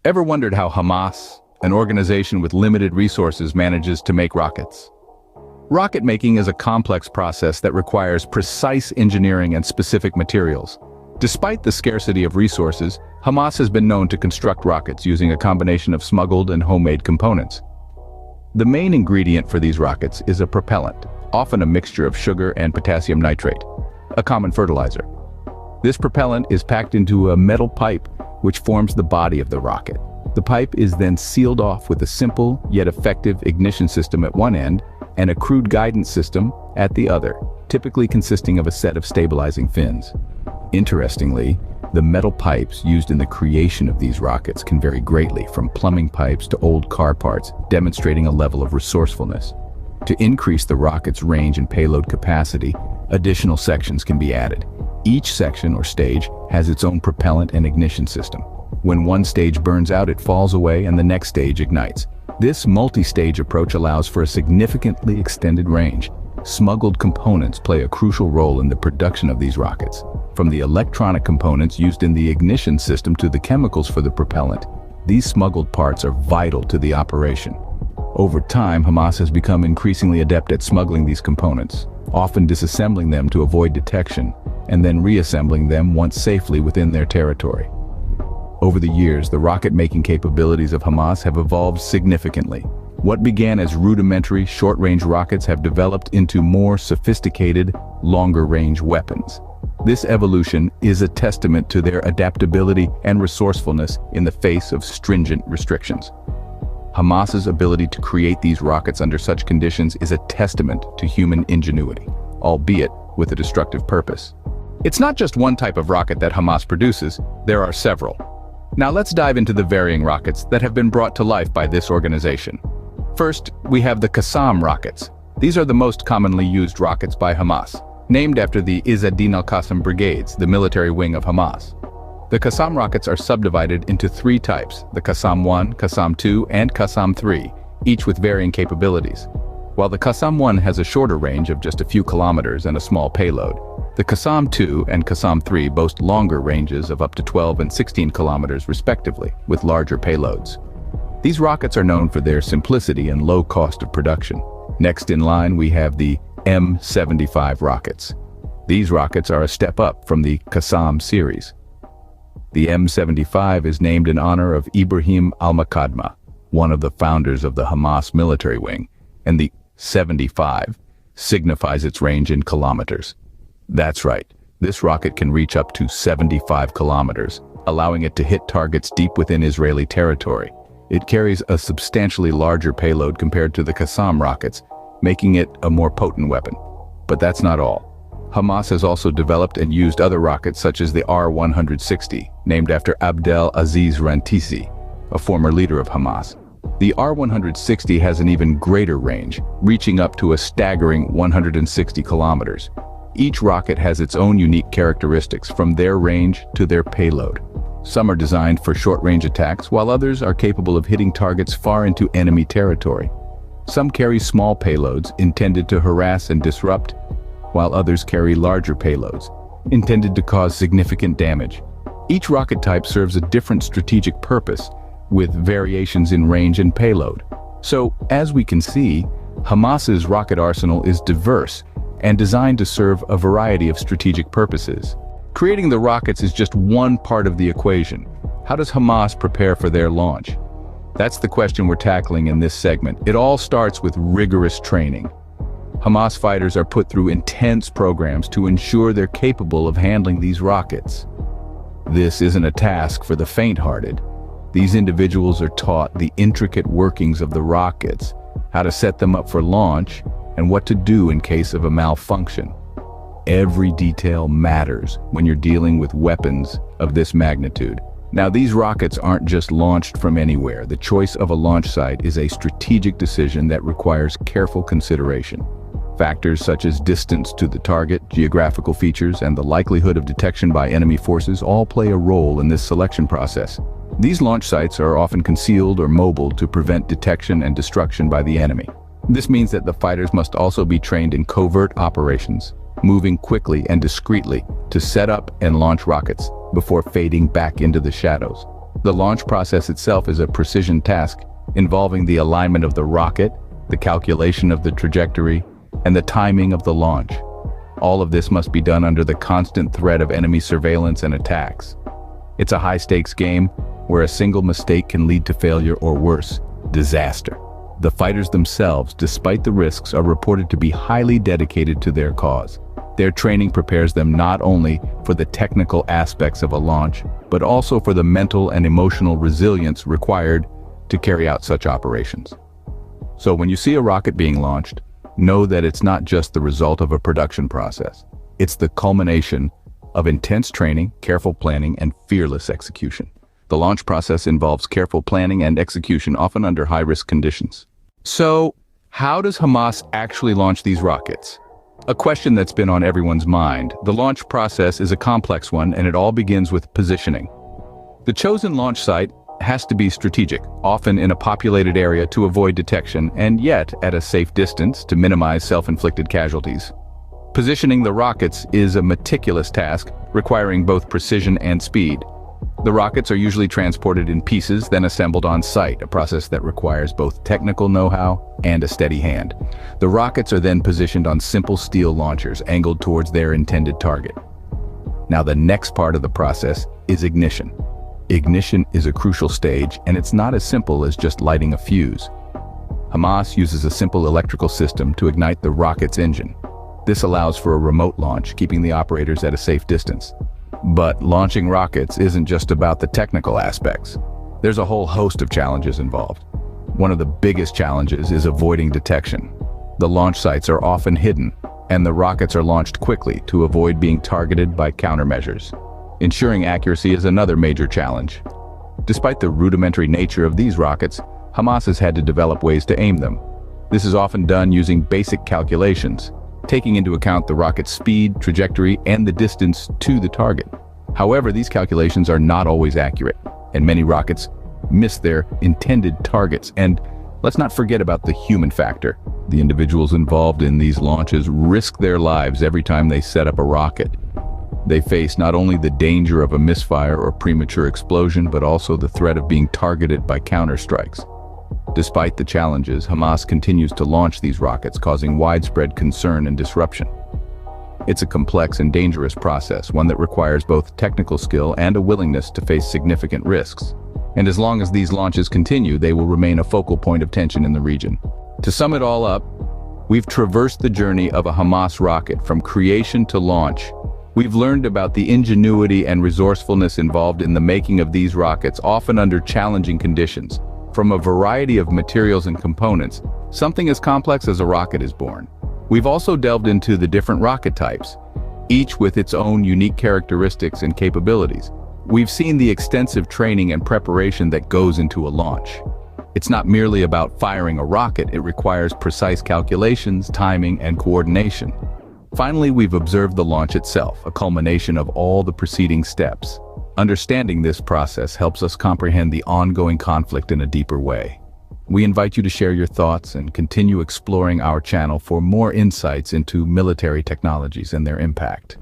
Ever wondered how Hamas, an organization with limited resources, manages to make rockets? Rocket making is a complex process that requires precise engineering and specific materials. Despite the scarcity of resources, Hamas has been known to construct rockets using a combination of smuggled and homemade components. The main ingredient for these rockets is a propellant, often a mixture of sugar and potassium nitrate, a common fertilizer. This propellant is packed into a metal pipe which forms the body of the rocket. The pipe is then sealed off with a simple yet effective ignition system at one end and a crude guidance system at the other, typically consisting of a set of stabilizing fins. Interestingly, the metal pipes used in the creation of these rockets can vary greatly, from plumbing pipes to old car parts, demonstrating a level of resourcefulness. To increase the rocket's range and payload capacity, additional sections can be added. Each section or stage has its own propellant and ignition system. When one stage burns out, it falls away and the next stage ignites. This multi-stage approach allows for a significantly extended range. Smuggled components play a crucial role in the production of these rockets. From the electronic components used in the ignition system to the chemicals for the propellant, these smuggled parts are vital to the operation. Over time, Hamas has become increasingly adept at smuggling these components, often disassembling them to avoid detection, and then reassembling them once safely within their territory. Over the years, the rocket-making capabilities of Hamas have evolved significantly. What began as rudimentary, short-range rockets have developed into more sophisticated, longer-range weapons. This evolution is a testament to their adaptability and resourcefulness in the face of stringent restrictions. Hamas's ability to create these rockets under such conditions is a testament to human ingenuity, albeit with a destructive purpose. It's not just one type of rocket that Hamas produces, there are several. Now let's dive into the varying rockets that have been brought to life by this organization. First, we have the Qassam rockets. These are the most commonly used rockets by Hamas, named after the Izz ad-Din al-Qassam brigades, the military wing of Hamas. The Qassam rockets are subdivided into three types: the Qassam 1, Qassam 2, and Qassam 3, each with varying capabilities. While the Qassam 1 has a shorter range of just a few kilometers and a small payload, the Qassam 2 and Qassam 3 boast longer ranges of up to 12 and 16 kilometers respectively, with larger payloads. These rockets are known for their simplicity and low cost of production. Next in line, we have the M75 rockets. These rockets are a step up from the Qassam series. The M75 is named in honor of Ibrahim al-Muqaddam, one of the founders of the Hamas military wing, and the 75 signifies its range in kilometers. That's right, this rocket can reach up to 75 kilometers, allowing it to hit targets deep within Israeli territory. It carries a substantially larger payload compared to the Qassam rockets, making it a more potent weapon. But that's not all. Hamas has also developed and used other rockets such as the R-160, named after Abdel Aziz Rantisi, a former leader of Hamas. The R-160 has an even greater range, reaching up to a staggering 160 kilometers. Each rocket has its own unique characteristics, from their range to their payload. Some are designed for short-range attacks, while others are capable of hitting targets far into enemy territory. Some carry small payloads intended to harass and disrupt, while others carry larger payloads intended to cause significant damage. Each rocket type serves a different strategic purpose, with variations in range and payload. So, as we can see, Hamas's rocket arsenal is diverse and designed to serve a variety of strategic purposes. Creating the rockets is just one part of the equation. How does Hamas prepare for their launch? That's the question we're tackling in this segment. It all starts with rigorous training. Hamas fighters are put through intense programs to ensure they're capable of handling these rockets. This isn't a task for the faint-hearted. These individuals are taught the intricate workings of the rockets, how to set them up for launch, and what to do in case of a malfunction. Every detail matters when you're dealing with weapons of this magnitude. Now, these rockets aren't just launched from anywhere. The choice of a launch site is a strategic decision that requires careful consideration. Factors such as distance to the target, geographical features, and the likelihood of detection by enemy forces all play a role in this selection process. These launch sites are often concealed or mobile to prevent detection and destruction by the enemy. This means that the fighters must also be trained in covert operations, moving quickly and discreetly to set up and launch rockets before fading back into the shadows. The launch process itself is a precision task involving the alignment of the rocket, the calculation of the trajectory, and the timing of the launch. All of this must be done under the constant threat of enemy surveillance and attacks. It's a high-stakes game where a single mistake can lead to failure or worse, disaster. The fighters themselves, despite the risks, are reported to be highly dedicated to their cause. Their training prepares them not only for the technical aspects of a launch, but also for the mental and emotional resilience required to carry out such operations. So when you see a rocket being launched, know that it's not just the result of a production process. It's the culmination of intense training, careful planning, and fearless execution. The launch process involves careful planning and execution, often under high-risk conditions. So, how does Hamas actually launch these rockets? A question that's been on everyone's mind. The launch process is a complex one, and it all begins with positioning. The chosen launch site has to be strategic, often in a populated area to avoid detection, and yet at a safe distance to minimize self-inflicted casualties. Positioning the rockets is a meticulous task, requiring both precision and speed. The rockets are usually transported in pieces, then assembled on site, a process that requires both technical know-how and a steady hand. The rockets are then positioned on simple steel launchers, angled towards their intended target. Now the next part of the process is ignition. Ignition is a crucial stage, and it's not as simple as just lighting a fuse. Hamas uses a simple electrical system to ignite the rocket's engine. This allows for a remote launch, keeping the operators at a safe distance. But launching rockets isn't just about the technical aspects. There's a whole host of challenges involved. One of the biggest challenges is avoiding detection. The launch sites are often hidden, and the rockets are launched quickly to avoid being targeted by countermeasures. Ensuring accuracy is another major challenge. Despite the rudimentary nature of these rockets, Hamas has had to develop ways to aim them. This is often done using basic calculations, taking into account the rocket's speed, trajectory, and the distance to the target. However, these calculations are not always accurate, and many rockets miss their intended targets. And let's not forget about the human factor. The individuals involved in these launches risk their lives every time they set up a rocket. They face not only the danger of a misfire or premature explosion, but also the threat of being targeted by counterstrikes. Despite the challenges, Hamas continues to launch these rockets, causing widespread concern and disruption. It's a complex and dangerous process, one that requires both technical skill and a willingness to face significant risks. And as long as these launches continue, they will remain a focal point of tension in the region. To sum it all up, we've traversed the journey of a Hamas rocket from creation to launch. We've learned about the ingenuity and resourcefulness involved in the making of these rockets, often under challenging conditions. From a variety of materials and components, something as complex as a rocket is born. We've also delved into the different rocket types, each with its own unique characteristics and capabilities. We've seen the extensive training and preparation that goes into a launch. It's not merely about firing a rocket, it requires precise calculations, timing, and coordination. Finally, we've observed the launch itself, a culmination of all the preceding steps. Understanding this process helps us comprehend the ongoing conflict in a deeper way. We invite you to share your thoughts and continue exploring our channel for more insights into military technologies and their impact.